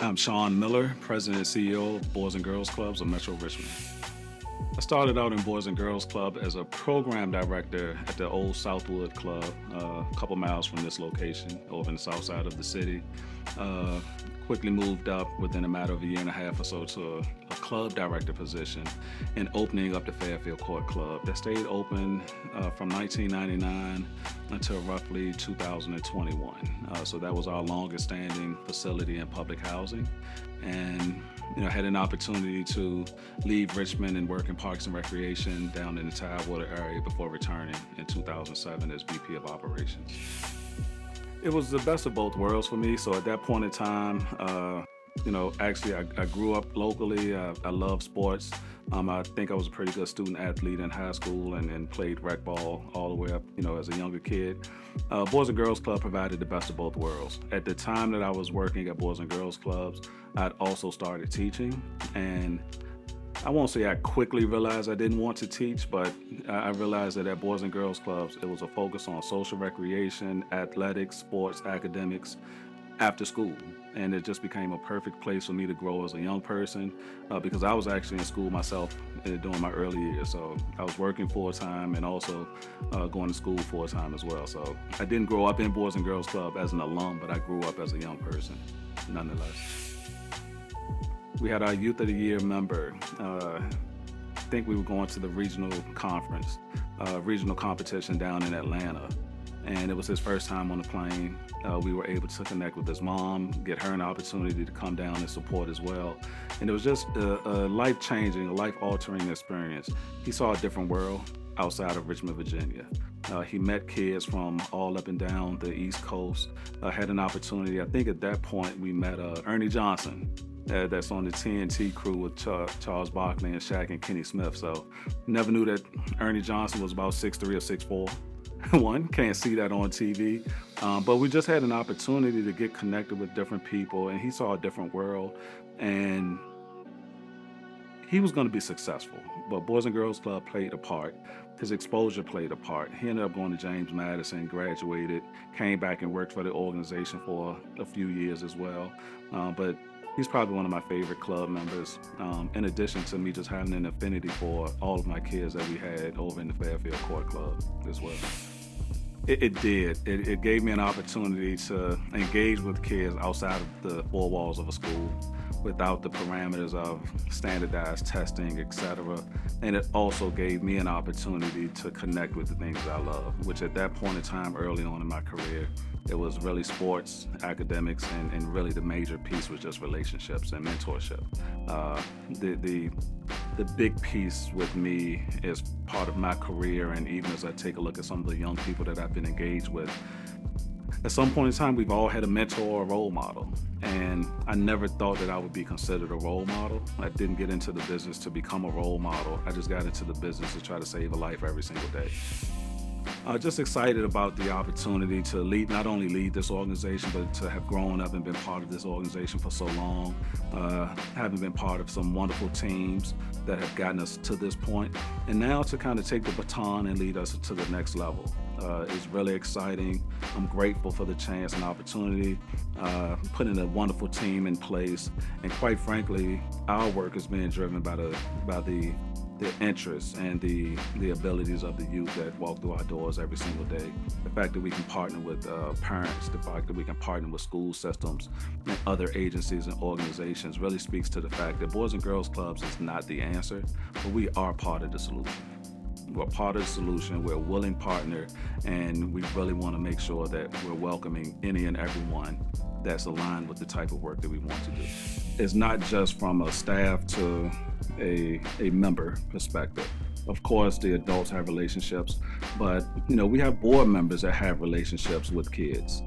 I'm Sean Miller, President and CEO of Boys and Girls Clubs of Metro Richmond. I started out in Boys and Girls Club as a program director at the old Southwood Club, a couple miles from this location over in the south side of the city. Uh, Quickly moved up within a matter of a year and a half or so to a club director position and opening up the Fairfield Court Club that stayed open from 1999 until roughly 2021. So that was our longest standing facility in public housing. And had an opportunity to leave Richmond and work in Parks and Recreation down in the Tidewater area before returning in 2007 as VP of Operations. It was the best of both worlds for me. So at that point in time, actually I grew up locally. I love sports. I think I was a pretty good student athlete in high school and played rec ball all the way up, as a younger kid. Boys and Girls Club provided the best of both worlds. At the time that I was working at Boys and Girls Clubs, I'd also started teaching, and I won't say I quickly realized I didn't want to teach, but I realized that at Boys and Girls Clubs, it was a focus on social recreation, athletics, sports, academics, after school. And it just became a perfect place for me to grow as a young person because I was actually in school myself during my early years. So I was working full time and also going to school full time as well. So I didn't grow up in Boys and Girls Club as an alum, but I grew up as a young person nonetheless. We had our Youth of the Year member. I think we were going to the regional conference, regional competition down in Atlanta. And it was his first time on the plane. We were able to connect with his mom, get her an opportunity to come down and support as well. And it was just a life-changing, a life-altering experience. He saw a different world outside of Richmond, Virginia. He met kids from all up and down the East Coast, had an opportunity. I think at that point we met Ernie Johnson, that's on the TNT crew with Charles Barkley and Shaq and Kenny Smith. So never knew that Ernie Johnson was about 6'3" or 6'4". One, can't see that on TV, but we just had an opportunity to get connected with different people, and he saw a different world, and he was going to be successful. But Boys and Girls Club played a part. His exposure played a part. He ended up going to James Madison, graduated, came back and worked for the organization for a few years as well. But he's probably one of my favorite club members, in addition to me just having an affinity for all of my kids that we had over in the Fairfield Court Club as well. It did. It gave me an opportunity to engage with kids outside of the four walls of a school without the parameters of standardized testing, etc. And it also gave me an opportunity to connect with the things I love, which at that point in time, early on in my career, it was really sports, academics, and really the major piece was just relationships and mentorship. The big piece with me is part of my career, and even as I take a look at some of the young people that I've been engaged with, at some point in time, we've all had a mentor or a role model, and I never thought that I would be considered a role model. I didn't get into the business to become a role model. I just got into the business to try to save a life every single day. Just excited about the opportunity to not only lead this organization, but to have grown up and been part of this organization for so long, having been part of some wonderful teams that have gotten us to this point, and now to kind of take the baton and lead us to the next level. It's really exciting. I'm grateful for the chance and opportunity, putting a wonderful team in place, and quite frankly, our work is being driven by the interests and the abilities of the youth that walk through our doors every single day. The fact that we can partner with parents, the fact that we can partner with school systems and other agencies and organizations really speaks to the fact that Boys and Girls Clubs is not the answer, but we are part of the solution. We're part of the solution, we're a willing partner, and we really want to make sure that we're welcoming any and everyone that's aligned with the type of work that we want to do. It's not just from a staff to a member perspective. Of course, the adults have relationships, but we have board members that have relationships with kids.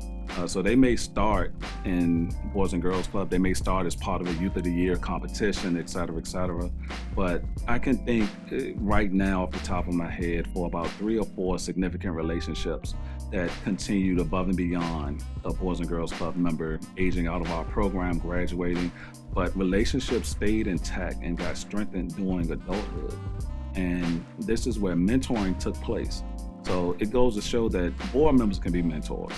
So they may start in Boys and Girls Club, they may start as part of a Youth of the Year competition, et cetera, but I can think right now off the top of my head for about 3 or 4 significant relationships that continued above and beyond a Boys and Girls Club member aging out of our program, graduating, but relationships stayed intact and got strengthened during adulthood. And this is where mentoring took place. So it goes to show that board members can be mentors.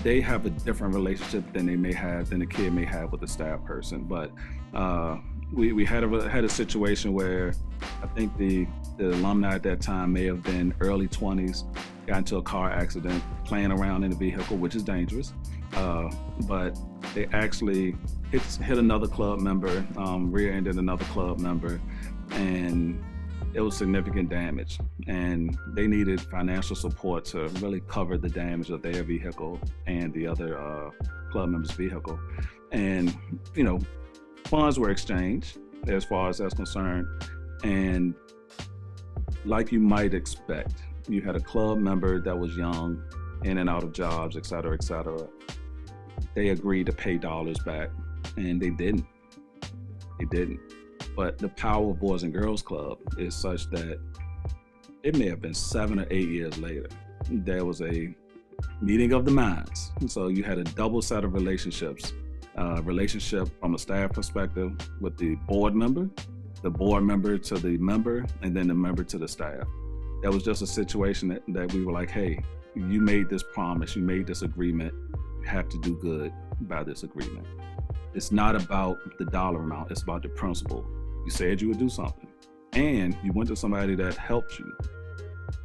they have a different relationship than the kid may have with the staff person. But we had a situation where I think the alumni at that time may have been early 20s, got into a car accident playing around in the vehicle, which is dangerous. But they actually hit another club member, rear-ended another club member, and it was significant damage. And they needed financial support to really cover the damage of their vehicle and the other club member's vehicle. And, funds were exchanged as far as that's concerned. And like you might expect, you had a club member that was young, in and out of jobs, et cetera, et cetera. They agreed to pay dollars back, and they didn't. They didn't. But the power of Boys and Girls Club is such that it may have been 7 or 8 years later, there was a meeting of the minds. So you had a double set of relationships, relationship from a staff perspective with the board member to the member, and then the member to the staff. That was just a situation that we were like, hey, you made this promise, you made this agreement, you have to do good by this agreement. It's not about the dollar amount, it's about the principle. You said you would do something, and you went to somebody that helped you,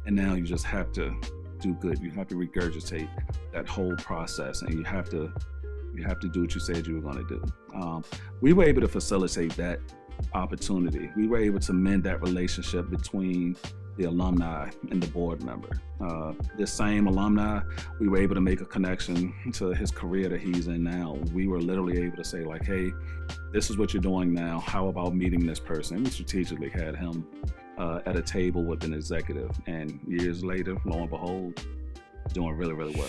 and now you just have to do good. You have to regurgitate that whole process, and you have to do what you said you were going to do. We were able to facilitate that opportunity. We were able to mend that relationship between the alumni and the board member. This same alumni, we were able to make a connection to his career that he's in now. We were literally able to say like, hey, this is what you're doing now. How about meeting this person? And we strategically had him at a table with an executive. And years later, lo and behold, doing really, really well.